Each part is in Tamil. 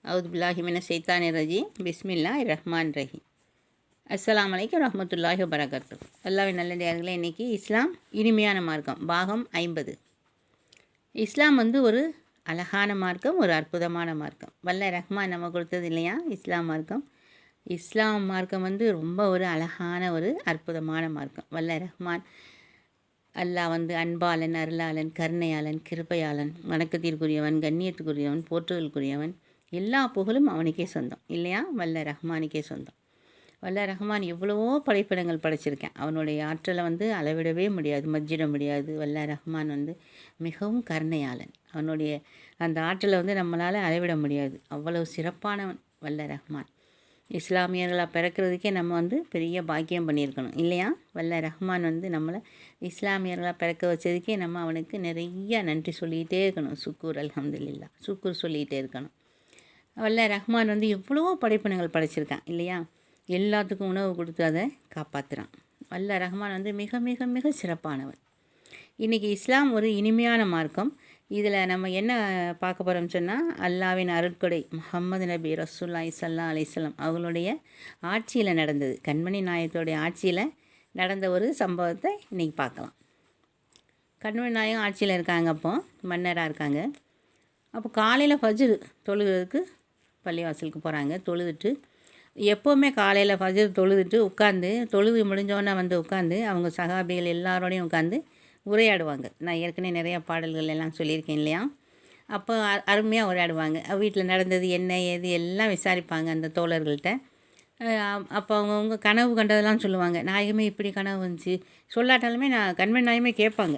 அவுதுபில்லாஹி மின ஷைத்தானிர் ரஜீம் பிஸ்மில்லாஹிர் ரஹ்மானிர் ரஹீம். அஸ்ஸலாமு அலைக்கும் வரஹ்மத்துல்லாஹி வபரகாத்துஹு. அல்லாஹ்வின் நல்லடியார்களே, இன்றைக்கி இஸ்லாம் இனிமையான மார்க்கம் பாகம் 50. இஸ்லாம் ஒரு அழகான மார்க்கம், ஒரு அற்புதமான மார்க்கம். வல்ல ரஹ்மான் நம்ம கொடுத்தது இல்லையா இஸ்லாம் மார்க்கம். இஸ்லாம் மார்க்கம் ரொம்ப ஒரு அழகான ஒரு அற்புதமான மார்க்கம். வல்ல ரஹ்மான் அல்லாஹ் அன்பாளன், அருளாளன், கருணையாளன், கிருபையாளன், வணக்கத்திற்குரியவன், கண்ணியத்துக்குரியவன், போற்றுதலுக்குரியவன், எல்லா புகழும் அவனுக்கே சொந்தம் இல்லையா? வல்ல ரஹ்மானுக்கே சொந்தம். வல்ல ரஹ்மான் எவ்வளவோ படைப்பிடங்கள் படைச்சிருக்கேன். அவனுடைய ஆற்றலை அளவிடவே முடியாது, மஜ்ஜிட முடியாது. வல்ல ரஹ்மான் மிகவும் கருணையாளன். அவனுடைய அந்த ஆற்றலை நம்மளால் அளவிட முடியாது. அவ்வளவு சிறப்பானவன் வல்ல ரஹ்மான். இஸ்லாமியர்களாக பிறக்கிறதுக்கே நம்ம பெரிய பாக்கியம் பண்ணியிருக்கணும் இல்லையா? வல்ல ரஹ்மான் நம்மளை இஸ்லாமியர்களாக பிறக்க வச்சதுக்கே நம்ம அவனுக்கு நிறைய நன்றி சொல்லிகிட்டே இருக்கணும். சுக்கூர் அல்ஹம்துலில்லா, சுக்கூர் சொல்லிகிட்டே இருக்கணும். வல்ல ரஹ்மான் எவ்வளவோ படைப்பினங்கள் படைச்சிருக்கான் இல்லையா? எல்லாத்துக்கும் உணவு கொடுத்து அதை காப்பாற்றுறான். வல்ல ரஹ்மான் மிக மிக மிக சிறப்பானவன். இன்றைக்கி இஸ்லாம் ஒரு இனிமையான மார்க்கம். இதில் நம்ம என்ன பார்க்க போகிறோம்னு சொன்னால், அல்லாவின் அருட்கொடை முஹம்மது நபி ரசூலுல்லாஹி ஸல்லல்லாஹு அலைஹி வஸல்லம் அவங்களுடைய ஆட்சியில் நடந்தது, கண்மணி நாயகத்தோடைய ஆட்சியில் நடந்த ஒரு சம்பவத்தை இன்றைக்கி பார்க்கலாம். கண்மணி நாயகம் ஆட்சியில் இருக்காங்க, அப்போ மன்னராக இருக்காங்க. அப்போ காலையில் ஃபஜ்ர் தொழுகிறதுக்கு பள்ளிவாசலுக்கு போகிறாங்க. தொழுதுட்டு எப்போவுமே காலையில் ஃபஜ்ர் தொழுதுட்டு தொழுது முடிஞ்சோன்னே உட்காந்து அவங்க சகாபிகள் எல்லாரோடையும் உட்காந்து உரையாடுவாங்க. நான் ஏற்கனவே நிறையா பாடல்கள் எல்லாம் சொல்லியிருக்கேன் இல்லையா? அப்போ அருமையாக உரையாடுவாங்க. வீட்டில் நடந்தது என்ன ஏது எல்லாம் விசாரிப்பாங்க அந்த தோழர்கள்ட்ட. அப்போ அவங்கவுங்க கனவு கண்டதெல்லாம் சொல்லுவாங்க. நாயகமே இப்படி கனவு வந்துச்சு, சொல்லாட்டாலுமே நான் கண்மணி நாயகமே கேட்பாங்க,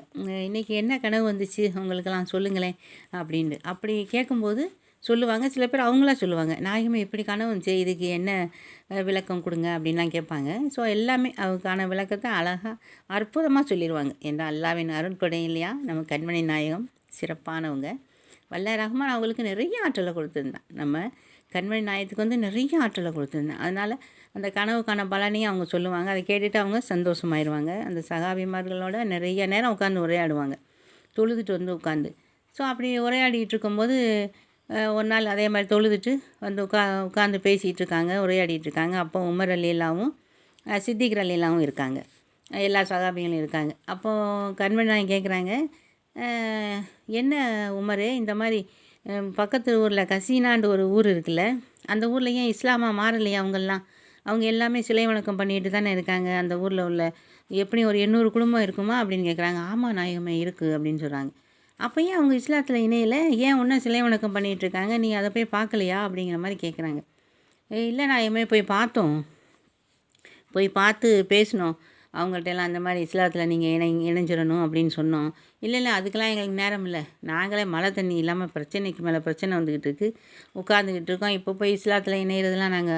இன்றைக்கி என்ன கனவு வந்துச்சு உங்களுக்கெல்லாம் சொல்லுங்களேன் அப்படின்ட்டு. அப்படி கேட்கும்போது சொல்லுவாங்க. சில பேர் அவங்களாம் சொல்லுவாங்க, நாயகமே இப்படி கனவு வந்துச்சு, இதுக்கு என்ன விளக்கம் கொடுங்க அப்படின்லாம் கேட்பாங்க. ஸோ எல்லாமே அதுக்கான விளக்கத்தை அழகாக அற்புதமாக சொல்லிடுவாங்க. என்ற அல்லாவின் அருட்கொடை இல்லையா நம்ம கண்மணி நாயகம், சிறப்பானவங்க. வல்ல ரஹ்மான் அவங்களுக்கு நிறைய ஆற்றலை கொடுத்துருந்தான். நம்ம கண்மணி நாயகத்துக்கு நிறைய ஆற்றலை கொடுத்துருந்தேன். அதனால் அந்த கனவுக்கான பலனையும் அவங்க சொல்லுவாங்க. அதை கேட்டுட்டு அவங்க சந்தோஷமாயிருவாங்க. அந்த சகாபிமார்களோட நிறைய நேரம் உட்காந்து உரையாடுவாங்க, தொழுதுட்டு உட்காந்து. ஸோ அப்படி உரையாடிட்டு இருக்கும்போது ஒரு நாள் அதே மாதிரி தொழுதுட்டு உட்காந்து பேசிகிட்டு இருக்காங்க, உரையாடிட்டு இருக்காங்க. அப்போ உமர் அலிலாவும் சித்திக் அலிலாவும் இருக்காங்க, எல்லா சகாபிகளும் இருக்காங்க. அப்போது கண்மணி நாயகம் கேட்குறாங்க, என்ன உமரே, இந்த மாதிரி பக்கத்து ஊரில் கசீனான்ற ஒரு ஊர் இருக்குல்ல, அந்த ஊரில் ஏன் இஸ்லாமாக மாறலையா அவங்கெல்லாம்? அவங்க எல்லாமே சிலை வணக்கம் பண்ணிட்டு தானே இருக்காங்க. அந்த ஊரில் உள்ள எப்படியும் ஒரு 800 குடும்பம் இருக்குமா அப்படின்னு கேட்குறாங்க. ஆமாம் நாயகமே இருக்குது அப்படின்னு சொல்கிறாங்க. அப்போ ஏன் அவங்க இஸ்லாத்தில் இணையில், ஏன் ஒன்றும் சிலை வணக்கம் பண்ணிகிட்ருக்காங்க, நீங்கள் அதை போய் பார்க்கலையா அப்படிங்கிற மாதிரி கேட்குறாங்க. இல்லை நாயகமே, போய் பார்த்தோம், போய் பார்த்து பேசினோம் அவங்கள்ட்டெல்லாம், அந்த மாதிரி இஸ்லாத்தில் நீங்கள் இணைஞ்சிடணும் அப்படின்னு சொன்னோம். இல்லை அதுக்கெல்லாம் எங்களுக்கு நேரம் இல்லை, நாங்களே மழை தண்ணி இல்லாமல் பிரச்சனைக்கு மேலே பிரச்சனை வந்துக்கிட்டு இருக்குது, உட்காந்துக்கிட்டு இருக்கோம். இப்போ போய் இஸ்லாத்தில் இணையிறதுலாம்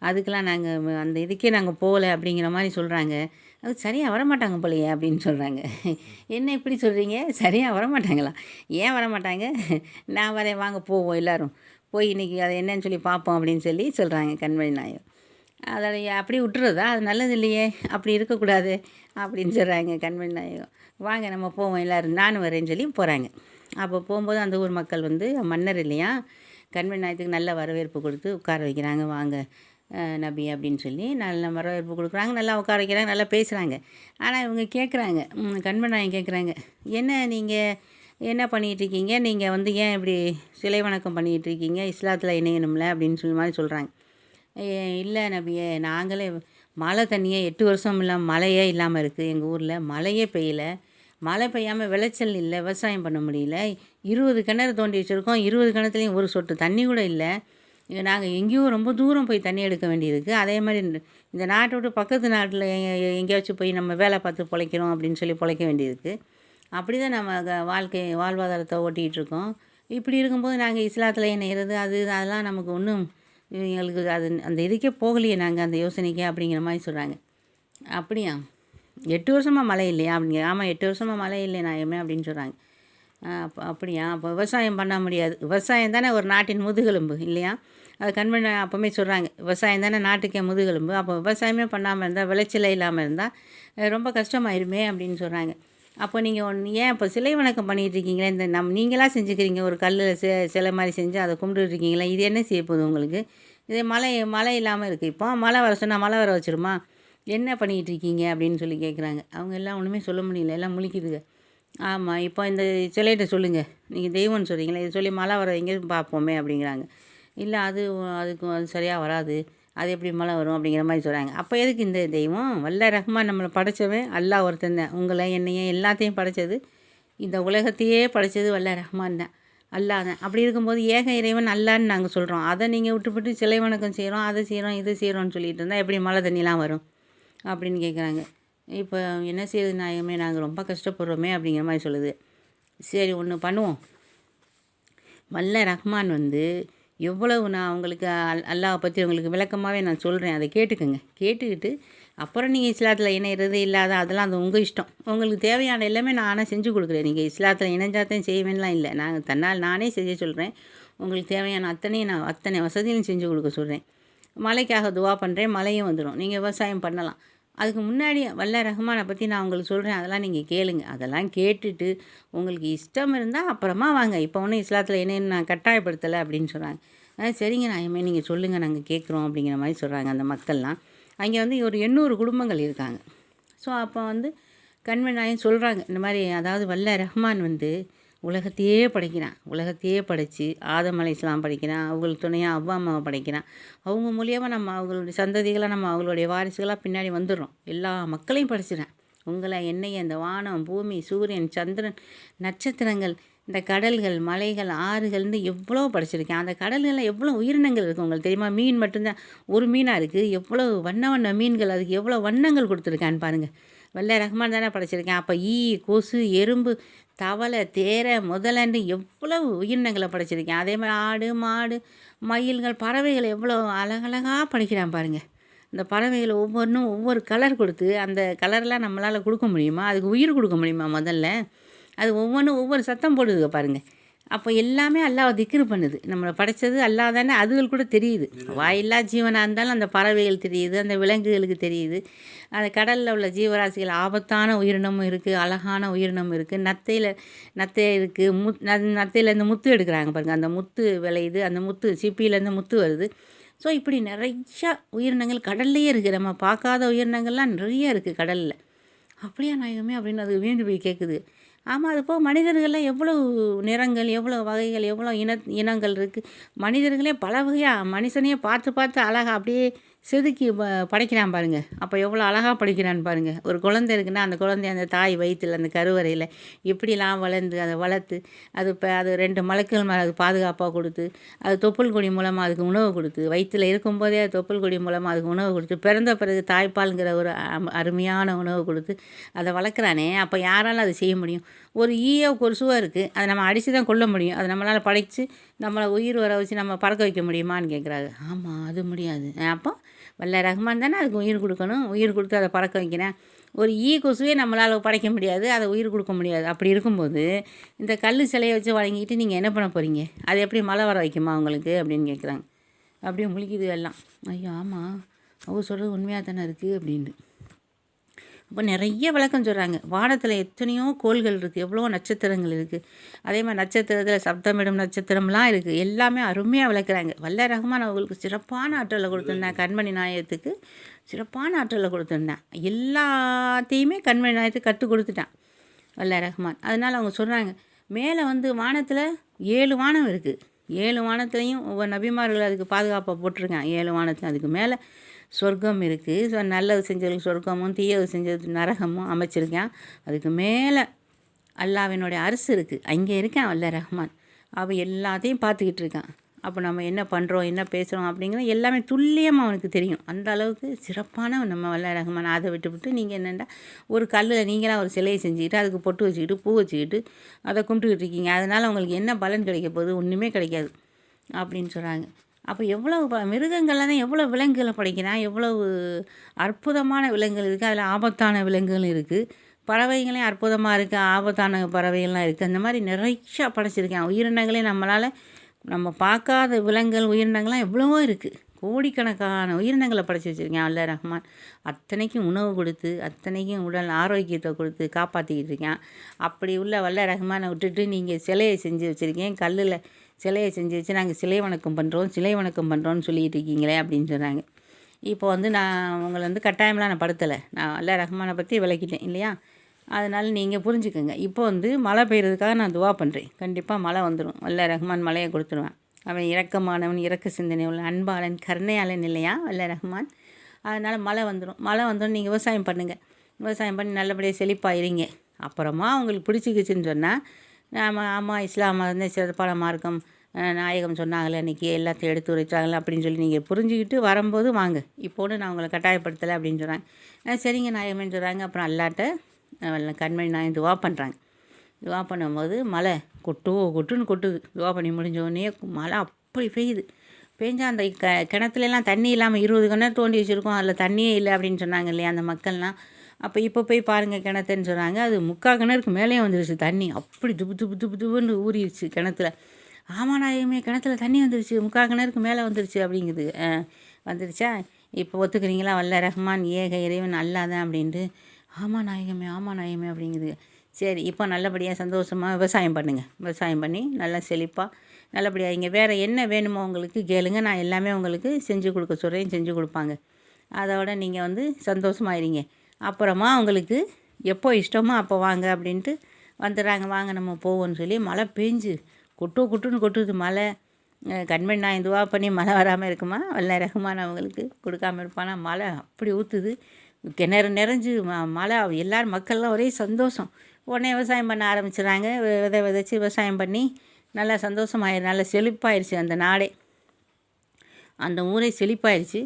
அதுக்கெலாம் நாங்கள் அந்த இதுக்கே நாங்கள் போகலை அப்படிங்கிற மாதிரி சொல்கிறாங்க. அது சரியாக வரமாட்டாங்க போலையே அப்படின்னு சொல்கிறாங்க. என்ன இப்படி சொல்கிறீங்க, சரியாக வரமாட்டாங்களா? ஏன் வரமாட்டாங்க? நான் வரேன், வாங்க போவோம் எல்லோரும் போய் இன்றைக்கி அதை என்னன்னு சொல்லி பார்ப்போம் அப்படின்னு சொல்கிறாங்க கண்மணி நாயகம். அதை அப்படி விட்டுறதா, அது நல்லது இல்லையே, அப்படி இருக்கக்கூடாது அப்படின்னு சொல்கிறாங்க கண்மணி நாயகம். வாங்க நம்ம போவோம் எல்லோரும், நானும் வரேன்னு சொல்லி போகிறாங்க. அப்போ போகும்போது அந்த ஊர் மக்கள் மன்னர் இல்லையா, கண்மணி நாயகத்துக்கு நல்ல வரவேற்பு கொடுத்து உட்கார வைக்கிறாங்க. வாங்க நபி அப்படின்னு சொல்லி நல்ல வரவேற்பு கொடுக்குறாங்க, நல்லா உட்கார வைக்கிறாங்க, நல்லா பேசுகிறாங்க. ஆனால் இவங்க கேட்குறாங்க, கண்மணி நாயகம் கேட்குறாங்க, என்ன நீங்கள் என்ன பண்ணிகிட்ருக்கீங்க, நீங்கள் ஏன் இப்படி சிலை வணக்கம் பண்ணிகிட்ருக்கீங்க, இஸ்லாத்தில் இணையணும்ல அப்படின்னு சொல்லி மாதிரி சொல்கிறாங்க. இல்லை நபியே, நாங்களே மழை தண்ணியே 8 வருஷம் இல்லாமல் மழையே இல்லாமல் இருக்குது, எங்கள் ஊரில் மழையே பெய்யலை, மழை பெய்யாமல் விளைச்சல் இல்லை, விவசாயம் பண்ண முடியல. 20 கிணறு தோண்டி வச்சுருக்கோம், 20 கிணத்துலேயும் ஒரு சொட்டு தண்ணி கூட இல்லை. நாங்கள் எங்கேயோ ரொம்ப தூரம் போய் தண்ணி எடுக்க வேண்டியிருக்கு. அதே மாதிரி இந்த நாட்டை விட்டு பக்கத்து நாட்டில் எங்கேயாச்சும் போய் நம்ம வேலை பார்த்து பிழைக்கிறோம் அப்படின்னு சொல்லி பிழைக்க வேண்டியிருக்கு. அப்படி தான் நம்ம வாழ்வாதாரத்தை ஓட்டிகிட்ருக்கோம். இப்படி இருக்கும்போது நாங்கள் இஸ்லாத்தில் இணையிறது அதெல்லாம் நமக்கு ஒன்றும் எங்களுக்கு அந்த இதுக்கே போகலையே, நாங்கள் அந்த யோசனைக்கே அப்படிங்கிற மாதிரி சொல்கிறாங்க. அப்படியா, 8 வருஷமாக மழை இல்லையா அப்படிங்க? ஆமாம், 8 வருஷமாக மழை இல்லை நாயமே அப்படின்னு சொல்கிறாங்க. அப்படியா, அப்போ விவசாயம் பண்ண முடியாது, விவசாயம் தானே ஒரு நாட்டின் முதுகெலும்பு இல்லையா? அது கண்மணி அப்போவுமே சொல்கிறாங்க, விவசாயம் தானே நாட்டுக்கே முதுகெலும்பு. அப்போ விவசாயமே பண்ணாமல் இருந்தால், விளைச்சலே இல்லாமல் இருந்தால் ரொம்ப கஷ்டமாயிருமே அப்படின்னு சொல்கிறாங்க. அப்போ நீங்கள் ஏன் இப்போ சிலை வணக்கம் பண்ணிகிட்டு இருக்கீங்களே, இந்த நீங்களாக செஞ்சுக்கிறீங்க, ஒரு கல்லில் சிலை மாதிரி செஞ்சு அதை கும்பிட்டுருக்கீங்களா, இது என்ன செய்ய போகுது உங்களுக்கு? இதே மழை இல்லாமல் இருக்குது, இப்போ மழை வர சொன்னால் மழை வர வச்சிருமா? என்ன பண்ணிகிட்டு இருக்கீங்க அப்படின்னு சொல்லி கேட்குறாங்க. அவங்க எல்லாம் ஒன்றுமே சொல்ல முடியல, எல்லாம் முழிக்குதுங்க. ஆமாம், இப்போ இந்த சிலைகிட்ட சொல்லுங்கள், நீங்கள் தெய்வம்னு சொல்கிறீங்களே, இது சொல்லி மழை வர எங்கேயும் பார்ப்போமே அப்படிங்கிறாங்க. இல்லை அதுக்கு அது சரியாக வராது, அது எப்படி மழை வரும் அப்படிங்கிற மாதிரி சொல்கிறாங்க. அப்போ எதுக்கு இந்த தெய்வம்? வல்ல ரஹ்மான் நம்மளை படைச்சவன் அல்லாஹ் ஒருத்தன் தான். உங்களை என்னையும் எல்லாத்தையும் படைச்சது, இந்த உலகத்தையே படைச்சது வல்ல ரஹ்மான் தான், அல்லாஹ் தான். அப்படி இருக்கும்போது ஏக இறைவன் அல்லான்னு நாங்கள் சொல்கிறோம். அதை நீங்கள் விட்டுவிட்டு சிலை வணக்கம் செய்கிறோம், அதை செய்கிறோம், இது செய்கிறோன்னு சொல்லிட்டு இருந்தால் எப்படி மழை தண்ணிலாம் வரும் அப்படின்னு கேட்குறாங்க. இப்போ என்ன செய்யுது நாயகமே, நாங்கள் ரொம்ப கஷ்டப்படுறோமே அப்படிங்கிற மாதிரி சொல்லுது. சரி, ஒன்று பண்ணுவோம். வல்ல ரஹ்மான் எவ்வளவு நான் உங்களுக்கு அல்லாஹ் பற்றி உங்களுக்கு விளக்கமாகவே நான் சொல்கிறேன், அதை கேட்டுக்கோங்க. கேட்டுக்கிட்டு அப்புறம் நீங்கள் இஸ்லாத்தில் இணையிறது இல்லாத அதெல்லாம் அது உங்கள் இஷ்டம். உங்களுக்கு தேவையான எல்லாமே நானே செஞ்சு கொடுக்குறேன். நீங்கள் இஸ்லாத்தில் இணைஞ்சாத்தையும் செய்வேன்லாம் இல்லை, நானே செய்ய சொல்கிறேன். உங்களுக்கு தேவையான அத்தனை வசதியும் செஞ்சு கொடுக்க சொல்கிறேன். மழைக்காக துவா பண்ணுறேன், மழையும் வந்துடும், நீங்கள் விவசாயம் பண்ணலாம். அதுக்கு முன்னாடி வல்ல ரஹ்மானை பற்றி நான் உங்களுக்கு சொல்கிறேன், அதெல்லாம் நீங்கள் கேளுங்க. அதெல்லாம் கேட்டுட்டு உங்களுக்கு இஷ்டம் இருந்தால் அப்புறமா வாங்க, இப்போ ஒன்றும் இஸ்லாத்தில் என்னென்னு நான் கட்டாயப்படுத்தலை அப்படின்னு சொல்கிறாங்க. சரிங்க நாயமே, நீங்கள் சொல்லுங்கள், நாங்கள் கேட்குறோம் அப்படிங்கிற மாதிரி சொல்கிறாங்க அந்த மக்கள்லாம். அங்கே ஒரு 800 குடும்பங்கள் இருக்காங்க. ஸோ அப்போ கண்மணி நாயகம் சொல்கிறாங்க, இந்த மாதிரி அதாவது வல்ல ரஹ்மான் உலகத்தையே படைக்கிறான். உலகத்தையே படைத்து ஆதம் அலைஹிஸ்ஸலாம் படைக்கிறான், அவங்களுக்கு துணையாக அவ்வா அம்மாவை படைக்கிறான். அவங்க மூலியமாக நம்ம அவங்களுடைய சந்ததிகளாக நம்ம அவங்களுடைய வாரிசுகளாக பின்னாடி வந்துடுறோம். எல்லா மக்களையும் படைச்சிடறேன். உங்களை, என்னைய, இந்த வானம், பூமி, சூரியன், சந்திரன், நட்சத்திரங்கள், இந்த கடல்கள், மலைகள், ஆறுகள்னு எவ்வளோ படைச்சிருக்கேன். அந்த கடல்களில் எவ்வளோ உயிரினங்கள் இருக்குது உங்களுக்கு தெரியுமா? மீன் மட்டும்தான் ஒரு மீனாக இருக்குது, எவ்வளோ வண்ண மீன்கள், அதுக்கு எவ்வளோ வண்ணங்கள் கொடுத்துருக்கான்னு பாருங்கள். வல்ல ரஹ்மான் தானே படைச்சிருக்கேன். அப்போ கொசு, எறும்பு, தவளை, தேரை, முதலன்னு எவ்வளவு உயிரினங்களை படைச்சிருக்கேன். அதே மாதிரி ஆடு, மாடு, மயில்கள், பறவைகள் எவ்வளோ அழகழகாக படைக்கிறான் பாருங்கள். இந்த பறவைகள் ஒவ்வொன்றும் ஒவ்வொரு கலர் கொடுத்து, அந்த கலர்லாம் நம்மளால் கொடுக்க முடியுமா? அதுக்கு உயிர் கொடுக்க முடியுமா? முதல்ல அது ஒவ்வொன்றும் ஒவ்வொரு சத்தம் போடுதுங்க பாருங்கள். அப்போ எல்லாமே அல்லாஹ் திக்ரு பண்ணுது. நம்மளை படைச்சது அல்லாஹ் தானே, அதுகள் கூட தெரியுது. வாயில்லா ஜீவனாக இருந்தாலும் அந்த பறவைகள் தெரியுது, அந்த விலங்குகளுக்கு தெரியுது. அந்த கடலில் உள்ள ஜீவராசிகள் ஆபத்தான உயிரினமும் இருக்குது, அழகான உயிரினமும் இருக்குது. நத்தை இருக்குது. நத்தையிலேருந்து முத்து எடுக்கிறாங்க பாருங்கள், அந்த முத்து விளையுது, அந்த முத்து சிப்பியிலேருந்து முத்து வருது. ஸோ இப்படி நிறையா உயிரினங்கள் கடல்லையே இருக்குது. நம்ம பார்க்காத உயிரினங்கள்லாம் நிறைய இருக்குது கடலில். அப்படியா நாயகமே அப்படின்னு அது வீண்டு போய் கேட்குது. ஆமாம், அது போக மனிதர்கள்லாம் எவ்வளோ நிறங்கள், எவ்வளோ வகைகள், எவ்வளோ இனங்கள் இருக்குது. மனிதர்களே பல வகையாக மனுஷனையே பார்த்து பார்த்து அழகாக அப்படியே செதுக்கி படைக்கிறான் பாருங்கள். அப்போ எவ்வளோ அழகாக படைக்கிறான்னு பாருங்கள். ஒரு குழந்தை இருக்குன்னா அந்த குழந்தைய அந்த தாய் வயிற்றில், அந்த கருவறையில் எப்படிலாம் வளர்ந்து அதை வளர்த்து அது 2 மலக்குகள் மேலே அது பாதுகாப்பாக கொடுத்து, அது தொப்புள் கொடி மூலமாக அதுக்கு உணவு கொடுத்து, வயிற்றில் இருக்கும்போதே அது தொப்புள் கொடி மூலமாக அதுக்கு உணவு கொடுத்து, பிறந்த பிறகு தாய்ப்பால்ங்கிற ஒரு அருமையான உணவு கொடுத்து அதை வளர்க்குறானே. அப்போ யாராலும் அது செய்ய முடியும்? ஒரு கொசுவாக இருக்குது, அதை நம்ம அடித்து தான் கொல்ல முடியும். அதை நம்மளால் படைத்து நம்மளை உயிர் வர வச்சு நம்ம பறக்க வைக்க முடியுமான்னு கேட்குறாரு. ஆமாம், அது முடியாது. அப்போ வல்ல ரஹ்மான் தானே அதுக்கு உயிர் கொடுக்கணும். உயிர் கொடுத்து அதை பறக்க வைக்கிறேன். ஒரு கொசுவே நம்மளால் படைக்க முடியாது, அதை உயிர் கொடுக்க முடியாது. அப்படி இருக்கும்போது இந்த கல் சிலையை வச்சு வழங்கிட்டு நீங்கள் என்ன பண்ண போகிறீங்க? அது எப்படி மழை வர வைக்குமா உங்களுக்கு அப்படின்னு கேட்குறாங்க. அப்படியே முழிக்குது எல்லாம். ஐயோ ஆமாம், அவர் சொல்கிறது உண்மையாக தானே இருக்குது அப்படின்னு. அப்போ நிறைய விளக்கம் சொல்கிறாங்க. வானத்தில் எத்தனையோ கோள்கள் இருக்குது, எவ்வளோ நட்சத்திரங்கள் இருக்குது. அதே மாதிரி நட்சத்திரத்தில் சப்தமிடும் நட்சத்திரம்லாம் இருக்குது. எல்லாமே அருமையாக விளக்குறாங்க. வல்ல ரஹ்மான் அவங்களுக்கு சிறப்பான ஆற்றலை கொடுத்துருந்தேன். கண்மணி நாயகத்துக்கு சிறப்பான ஆற்றலை கொடுத்துருந்தேன். எல்லாத்தையுமே கண்மணி நாயகத்துக்கு கற்றுக் கொடுத்துட்டான் வல்ல ரஹ்மான். அதனால் அவங்க சொல்கிறாங்க, மேலே வானத்தில் 7 வானம் இருக்குது. 7 வானத்துலேயும் ஒவ்வொரு நபிமார்கள் அதுக்கு பாதுகாப்பாக போட்டிருக்கான். 7 வானத்தில் அதுக்கு மேலே சொர்க்கம் இருக்குது. ஸோ நல்லது செஞ்சதுக்கு சொர்க்கமும், தீயது செஞ்சது நரகமும் அமைச்சிருக்கான். அதுக்கு மேலே அல்லாஹ்வினுடைய அரசு இருக்குது, அங்கே இருக்கான் வல்ல ரஹ்மான். அவன் எல்லாத்தையும் பார்த்துக்கிட்டு இருக்கான். அப்போ நம்ம என்ன பண்ணுறோம், என்ன பேசுகிறோம் அப்படிங்கிறது எல்லாமே துல்லியமாக அவனுக்கு தெரியும். அந்த அளவுக்கு சிறப்பான நம்ம வல்ல ரஹ்மான். அதை விட்டுவிட்டு நீங்கள் என்னென்னா ஒரு கல்லில் நீங்களாக ஒரு சிலையை செஞ்சுக்கிட்டு அதுக்கு பொட்டு வச்சுக்கிட்டு பூ வச்சுக்கிட்டு அதை கும்பிட்டுக்கிட்டு இருக்கீங்க. அதனால் உங்களுக்கு என்ன பலன் கிடைக்க போகுது? ஒன்றுமே கிடைக்காது அப்படின்னு சொல்கிறாங்க. அப்போ எவ்வளவு மிருகங்கள்லாம் தான் எவ்வளோ விலங்குகளை படைக்கிறான். எவ்வளவு அற்புதமான விலங்குகள் இருக்குது, அதில் ஆபத்தான விலங்குகளும் இருக்குது. பறவைகளையும் அற்புதமாக இருக்குது, ஆபத்தான பறவைகள்லாம் இருக்குது. அந்த மாதிரி நிறையா படைச்சிருக்கேன். உயிரினங்களே நம்ம பார்க்காத விலங்குகள், உயிரினங்கள்லாம் எவ்வளவோ இருக்குது. கோடிக்கணக்கான உயிரினங்களை படைச்சி வச்சுருக்கேன் அல்ல ரஹ்மான். அத்தனைக்கும் உணவு கொடுத்து, அத்தனைக்கும் உடல் ஆரோக்கியத்தை கொடுத்து காப்பாற்றிக்கிட்டு இருக்கேன். அப்படி உள்ள வல்ல ரஹ்மானை விட்டுட்டு நீங்கள் சிலையை செஞ்சு வச்சுருக்கேன், கல்லில் சிலையை செஞ்சு வச்சு நாங்கள் சிலை வணக்கம் பண்ணுறோன்னு சொல்லிகிட்டு இருக்கீங்களே அப்படின்னு சொன்னாங்க. இப்போ நான் உங்களை கட்டாயம்லாம் நான் படுத்தலை, நான் அல்ல ரஹ்மானை பற்றி விளக்கிட்டேன் இல்லையா? அதனால் நீங்கள் புரிஞ்சுக்கோங்க. இப்போ மழை பெய்கிறதுக்காக நான் துவா பண்ணுறேன். கண்டிப்பாக மழை வந்துடும், அல்ல ரஹ்மான் மழையை கொடுத்துருவான். அவன் இரக்கமானவன், இரக்க சிந்தனை உள்ள அன்பாளன், கருணையாளன் இல்லையா அல்ல ரஹ்மான்? அதனால் மழை வந்துடும். நீங்கள் விவசாயம் பண்ணுங்கள், விவசாயம் பண்ணி நல்லபடியாக செழிப்பாயிருங்க. அப்புறமா உங்களுக்கு பிடிச்சிக்கிச்சின்னு சொன்னால் ஆமாம் இஸ்லாம் வந்து சிறப்பான மார்க்கம், நாயகம் சொன்னாங்களே அன்றைக்கி எல்லாத்தையும் எடுத்து உரைச்சாங்களே அப்படின்னு சொல்லி நீங்கள் புரிஞ்சுக்கிட்டு வரும்போது வாங்க. இப்போது நான் உங்களை கட்டாயப்படுத்தலை அப்படின்னு சொல்கிறாங்க. சரிங்க நாயகம்னு சொல்கிறாங்க. அப்புறம் அல்லாட்ட கண்மணி நாயகம் துவா பண்ணுறாங்க. துவா பண்ணும்போது மழை கொட்டுன்னு கொட்டுது. துவா பண்ணி முடிஞ்சோடனே மழை அப்படி பெய்யுது. பெஞ்சால் அந்த கிணத்துலலாம் தண்ணி இல்லாமல் 20 கிணறு தோண்டி வச்சுருக்கோம், அதில் தண்ணியே இல்லை அப்படின்னு சொன்னாங்க இல்லையா அந்த மக்கள்லாம். அப்போ இப்போ போய் பாருங்கள் கிணத்துன்னு சொன்னாங்க. அது 3/4 கிணறுக்கு மேலேயே வந்துருச்சு தண்ணி. அப்படி துப்புன்னு ஊறிடுச்சு கிணத்துல. ஆமாம் நாயகமே கிணத்துல தண்ணி வந்துருச்சு, 3/4 கிணறுக்கு மேலே வந்துருச்சு அப்படிங்குது. வந்துருச்சா? இப்போ ஒத்துக்கிறீங்களா வல்ல ரஹ்மான் ஏக இறைவன் அல்லாதான் அப்படின்ட்டு? ஆமாம் நாயகமே அப்படிங்குது. சரி, இப்போ நல்லபடியாக சந்தோஷமாக விவசாயம் பண்ணுங்கள். விவசாயம் பண்ணி நல்லா செழிப்பாக நல்லபடியாக இங்கே வேறு என்ன வேணுமோ உங்களுக்கு கேளுங்க, நான் எல்லாமே உங்களுக்கு செஞ்சு கொடுக்க சொல்கிறேன், செஞ்சு கொடுப்பாங்க. அதோட நீங்கள் சந்தோஷமாயிருங்க. அப்புறமா உங்களுக்கு எப்போ இஷ்டமோ அப்போ வாங்க அப்படின்ட்டு வந்துடுறாங்க. வாங்க நம்ம போவோம்னு சொல்லி மழை பெஞ்சு கொட்டுன்னு கொட்டுது மழை. கண்மணி நான் இதுவா பண்ணி மழை வராமல் இருக்குமா? வல்ல ரஹ்மான் அவங்களுக்கு கொடுக்காமல் இருப்பானா? மழை அப்படி ஊற்றுது, கிணறு நிறைஞ்சு மழை. எல்லோரும் மக்கள்லாம் ஒரே சந்தோஷம். உடனே விவசாயம் பண்ண ஆரம்பிச்சிடுறாங்க. விதைச்சி விவசாயம் பண்ணி நல்லா சந்தோஷமாயிரு, நல்லா செழிப்பாயிருச்சு அந்த நாடே, அந்த ஊரே செழிப்பாயிருச்சு.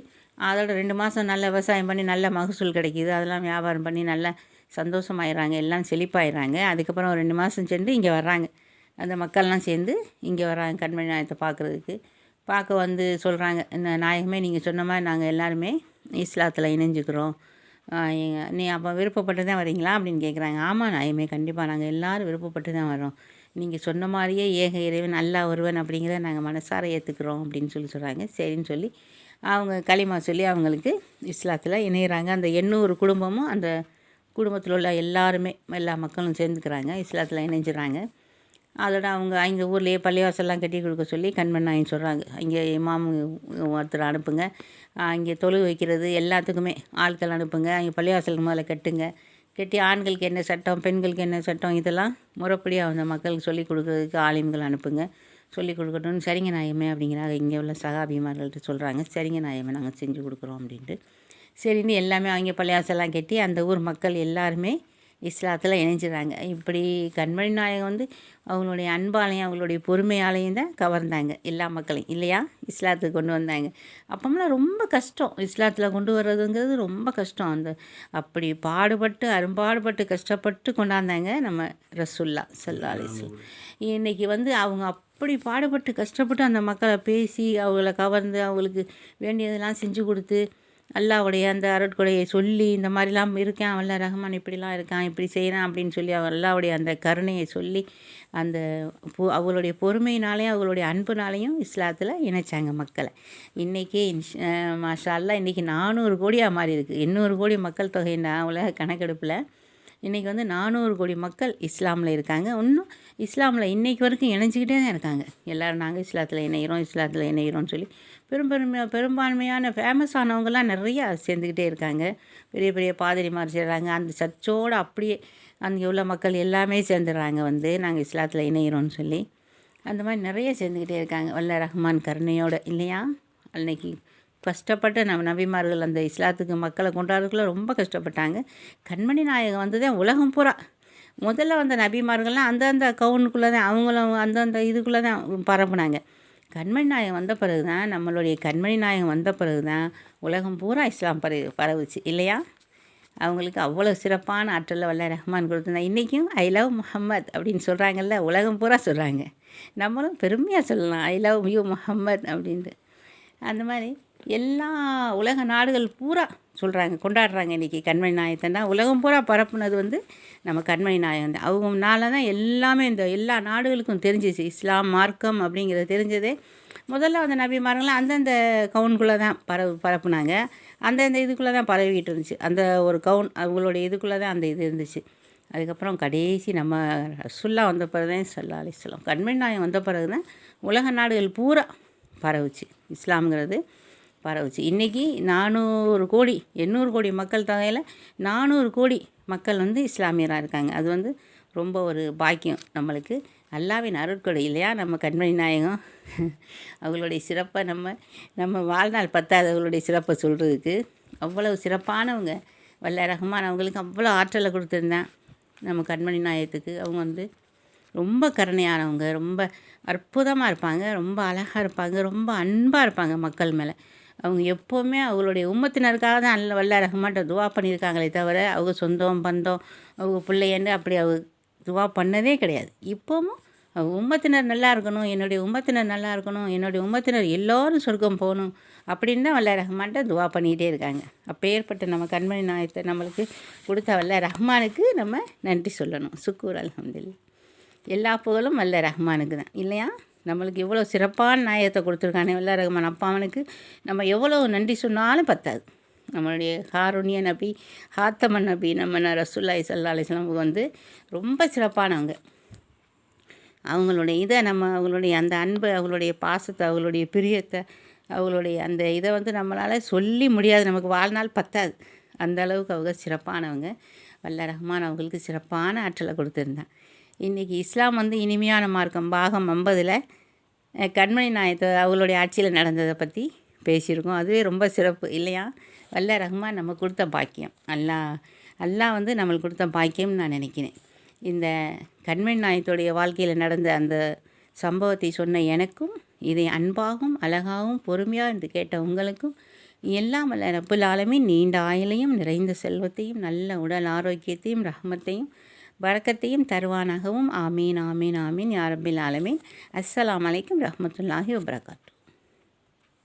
அதோட 2 மாதம் நல்ல விவசாயம் பண்ணி நல்ல மகசூல் கிடைக்கிது. அதெல்லாம் வியாபாரம் பண்ணி நல்லா சந்தோஷமாயிடுறாங்க, எல்லாம் செழிப்பாயிடுறாங்க. அதுக்கப்புறம் ஒரு 2 மாதம் சென்று இங்கே வர்றாங்க. அந்த மக்கள்லாம் சேர்ந்து இங்கே வராங்க கண்மணி நாயகத்தை பார்க்குறதுக்கு. பார்க்க சொல்கிறாங்க, இந்த நாயகமே நீங்கள் சொன்ன மாதிரி நாங்கள் எல்லாருமே இஸ்லாத்தில் இணைஞ்சிக்கிறோம், நீ அப்போ விருப்பப்பட்டு தான் வரீங்களா அப்படின்னு கேட்குறாங்க. ஆமாம் நாயகமே கண்டிப்பாக நாங்கள் எல்லோரும் விருப்பப்பட்டு தான் வரோம், நீங்கள் சொன்ன மாதிரியே ஏக இறைவன் அல்லா ஒருவன் அப்படிங்கிறத நாங்கள் மனசார ஏற்றுக்கிறோம் அப்படின்னு சொல்கிறாங்க. சரின்னு சொல்லி அவங்க களிமா சொல்லி அவங்களுக்கு இஸ்லாத்தில் இணையிறாங்க. அந்த 800 குடும்பமும் அந்த குடும்பத்தில் உள்ள எல்லாருமே எல்லா மக்களும் சேர்ந்துக்கிறாங்க, இஸ்லாத்தில் இணைஞ்சிடறாங்க. அதோட அவங்க அங்கே ஊர்லேயே பள்ளிவாசல்லாம் கட்டி கொடுக்க சொல்லி கண்மணி நாயகம் சொல்கிறாங்க. இங்கே இமாமு ஒருத்தர் அனுப்புங்க, இங்கே தொழுகை வைக்கிறது எல்லாத்துக்குமே ஆட்கள் அனுப்புங்க, அங்கே பள்ளிவாசலுக்கு முதல்ல கட்டி ஆண்களுக்கு என்ன சட்டம், பெண்களுக்கு என்ன சட்டம், இதெல்லாம் முறைப்படி அந்த மக்களுக்கு சொல்லிக் கொடுக்குறதுக்கு ஆலிம்கள் அனுப்புங்க, சொல்லிக் கொடுக்கட்டும்னு. சரிங்க நாயகமே அப்படிங்கிறாங்க. இங்கே உள்ள சகாபிமார்கள்ட்ட சொல்கிறாங்க. சரிங்க நாயகமே நாங்கள் செஞ்சு கொடுக்குறோம் அப்படின்ட்டு. சரின்னு எல்லாமே அவங்க பள்ளிவாசல்லாம் கட்டி அந்த ஊர் மக்கள் எல்லாருமே இஸ்லாத்தில் இணைஞ்சிடுறாங்க. இப்படி கண்மணி நாயகம் அவங்களுடைய அன்பாலையும் அவங்களுடைய பொறுமையாலையும் தான் கவர்ந்தாங்க எல்லா மக்களையும் இல்லையா, இஸ்லாத்துக்கு கொண்டு வந்தாங்க. அப்போம்லாம் ரொம்ப கஷ்டம், இஸ்லாத்தில் கொண்டு வர்றதுங்கிறது ரொம்ப கஷ்டம். அப்படி அரும்பாடுபட்டு கஷ்டப்பட்டு கொண்டாந்தாங்க நம்ம ரசூல்லா ஸல்லல்லாஹு அலைஹி வஸல்லம். இன்றைக்கி அவங்க அப்படி பாடுபட்டு கஷ்டப்பட்டு அந்த மக்களை பேசி அவங்கள கவர்ந்து அவங்களுக்கு வேண்டியதெல்லாம் செஞ்சு கொடுத்து அல்லாவுடைய அந்த அருட்கொடையை சொல்லி இந்த மாதிரிலாம் இருக்கான் வல்ல ரஹ்மான், இப்படிலாம் இருக்கான், இப்படி செய்கிறான் அப்படின்னு சொல்லி அல்லாவுடைய அந்த கருணையை சொல்லி அந்த அவங்களுடைய பொறுமையினாலேயும் அவங்களுடைய அன்புனாலையும் இஸ்லாத்தில் இணைச்சாங்க மக்களை. இன்றைக்கி மாஷா அல்லாஹ் இன்றைக்கி 400 கோடியாக மாறி இருக்குது. 800 கோடி மக்கள் தொகைன்னா உலக கணக்கெடுப்பில் இன்றைக்கி 400 கோடி மக்கள் இஸ்லாமில் இருக்காங்க. இன்னும் இஸ்லாமில் இன்றைக்கு வரைக்கும் இணைஞ்சிக்கிட்டே தான் இருக்காங்க. எல்லோரும் நாங்கள் இஸ்லாத்தில் இணைகிறோம்னு சொல்லி பெரும்பான்மையான ஃபேமஸ் ஆனவங்களாம் நிறையா சேர்ந்துக்கிட்டே இருக்காங்க. பெரிய பெரிய பாதிரிமார் சேர்றாங்க. அந்த சர்ச்சோடு அப்படியே அங்கே உள்ள மக்கள் எல்லாமே சேர்ந்துடுறாங்க நாங்கள் இஸ்லாத்தில் இணைகிறோம்னு சொல்லி. அந்த மாதிரி நிறைய சேர்ந்துக்கிட்டே இருக்காங்க வல்ல ரஹ்மான் கருணையோடு இல்லையா. அன்னைக்கு கஷ்டப்பட்டு நபிமார்கள் அந்த இஸ்லாத்துக்கு மக்களை கொண்டாடுறதுக்குள்ள ரொம்ப கஷ்டப்பட்டாங்க. கண்மணி நாயகம் தான் உலகம் பூரா முதல்ல வந்த நபிமார்கள்லாம் அந்தந்த கவுனுக்குள்ளே தான் அவங்களும் அந்தந்த இதுக்குள்ளே தான் பரப்புனாங்க. கண்மணி நாயகம் வந்த பிறகு தான் நம்மளுடைய கண்மணி நாயகம் வந்த பிறகு தான் உலகம் பூரா இஸ்லாம் பரவுச்சு இல்லையா. அவங்களுக்கு அவ்வளோ சிறப்பான ஆற்றலில் வல்ல ரஹ்மான் கொடுத்துருந்தா. இன்றைக்கும் ஐ லவ் முஹம்மத் அப்படின்னு சொல்கிறாங்கல்ல, உலகம் பூரா சொல்கிறாங்க. நம்மளும் பெருமையாக சொல்லலாம் ஐ லவ் யூ முஹம்மத் அப்படின்ட்டு. அந்த மாதிரி எல்லா உலக நாடுகள் பூரா சொல்கிறாங்க, கொண்டாடுறாங்க. இன்றைக்கி கண்மணி நாயகத்தை உலகம் பூரா பரப்புனது நம்ம கண்மணி நாயகம் தான். அவங்கனால தான் எல்லாமே இந்த எல்லா நாடுகளுக்கும் தெரிஞ்சிச்சு. இஸ்லாம் மார்க்கம் அப்படிங்கிறது தெரிஞ்சதே முதல்ல அந்த நபிமார்கள்லாம் அந்தந்த கவுனுக்குள்ளே தான் பரப்புனாங்க. அந்தந்த இதுக்குள்ளே தான் பரவிக்கிட்டு இருந்துச்சு. அந்த ஒரு கவுன் அவங்களுடைய இதுக்குள்ளே தான் அந்த இது இருந்துச்சு. அதுக்கப்புறம் கடைசி நம்ம ரசூல்லா வந்த பிறகு தான் ஸல்லல்லாஹு அலைஹி வஸல்லம் கண்மணி நாயகம் வந்த பிறகு தான் உலக நாடுகள் பூரா பரவுச்சு. இஸ்லாம்ங்கிறது பரவுச்சு. இன்றைக்கி 400 கோடி 800 கோடி மக்கள் தொகையில் 400 கோடி மக்கள் வந்து இஸ்லாமியராக இருக்காங்க. அது வந்து ரொம்ப ஒரு பாக்கியம் நம்மளுக்கு. அல்லாஹ்வின் அருட்கொடை இல்லையா? நம்ம கண்மணி நாயகம் அவங்களுடைய சிறப்பை நம்ம வாழ்நாள் பத்தாது அவங்களுடைய சிறப்பை சொல்கிறதுக்கு. அவ்வளவு சிறப்பானவங்க. வல்ல ரஹ்மான் அவங்களுக்கு அவ்வளோ ஆற்றலை கொடுத்துருந்தேன் நம்ம கண்மணி நாயகத்துக்கு. அவங்க வந்து ரொம்ப கருணையானவங்க, ரொம்ப அற்புதமாக இருப்பாங்க, ரொம்ப அழகாக இருப்பாங்க, ரொம்ப அன்பாக இருப்பாங்க மக்கள் மேலே. அவங்க எப்போவுமே அவங்களுடைய உம்மத்தினருக்காக தான் வல்ல ரஹ்மான்ட்ட துவா பண்ணியிருக்காங்களே தவிர அவங்க சொந்தம் பந்தம் அவங்க பிள்ளையன்னு அப்படி அவங்க துவா பண்ணதே கிடையாது. இப்போவும் அவங்க உம்மத்தினர் நல்லா இருக்கணும், என்னுடைய உம்மத்தினர் நல்லா இருக்கணும், என்னுடைய உம்மத்தினர் எல்லோரும் சொர்க்கம் போகணும் அப்படின்னு தான் வல்ல ரஹ்மான்ட்ட துவா பண்ணிகிட்டே இருக்காங்க. அப்பேற்பட்ட நம்ம கண்மணி நாயகத்தை நம்மளுக்கு கொடுத்த வல்ல ரஹ்மானுக்கு நம்ம நன்றி சொல்லணும். சுக்கூர் அல்ஹம்துலில்லாஹ். எல்லா புகழும் வல்ல ரஹ்மானுக்கு தான் இல்லையா? நம்மளுக்கு எவ்வளோ சிறப்பான நாயகத்தை கொடுத்துருக்கானே வல்ல ரஹ்மான். அப்பாவனுக்கு நம்ம எவ்வளோ நன்றி சொன்னாலும் பத்தாது. நம்மளுடைய காருண்ய நபி ஹாத்தமன் நபி நம்ம ரசூலுல்லாஹி ஸல்லல்லாஹு அலைஹி வஸல்லம் வந்து ரொம்ப சிறப்பானவங்க. அவங்களுடைய இதை அவங்களுடைய அந்த அன்பை, அவங்களுடைய பாசத்தை, அவங்களுடைய பிரியத்தை, அவங்களுடைய அந்த இதை வந்து நம்மளால் சொல்லி முடியாது. நமக்கு வாழ்நாள் பத்தாது. அந்த அளவுக்கு அவங்க சிறப்பானவங்க. வல்ல ரஹ்மான் அவங்களுக்கு சிறப்பான ஆற்றலை கொடுத்துருந்தேன். இன்றைக்கி இஸ்லாம் வந்து இனிமையான மார்க்கம் பாகம் 50ல் கண்மணி நாயகத்தை அவங்களுடைய ஆட்சியில் நடந்ததை பற்றி பேசியிருக்கோம். அதுவே ரொம்ப சிறப்பு இல்லையா? வல்ல ரஹ்மான் நம்ம கொடுத்த பாக்கியம். அல்லாஹ் வந்து நம்மளுக்கு கொடுத்த பாக்கியம்னு நான் நினைக்கிறேன். இந்த கண்மணி நாயகத்துடைய வாழ்க்கையில் நடந்த அந்த சம்பவத்தை சொன்ன எனக்கும், இதை அன்பாகவும் அழகாகவும் பொறுமையாக என்று கேட்ட உங்களுக்கும் எல்லாம் வல்ல ரப்புல் ஆலமீன் நீண்ட ஆயுளையும் நிறைந்த செல்வத்தையும் நல்ல உடல் ஆரோக்கியத்தையும் ரஹ்மத்தையும் பரக்கத்தையும் தருவானாகவும். ஆமீன் ஆமீன் ஆமீன் யா ரப்பில் ஆலமீன். அஸ்ஸலாமு அலைக்கும் ரஹ்மத்துல்லாஹி வபரகாத்துஹு.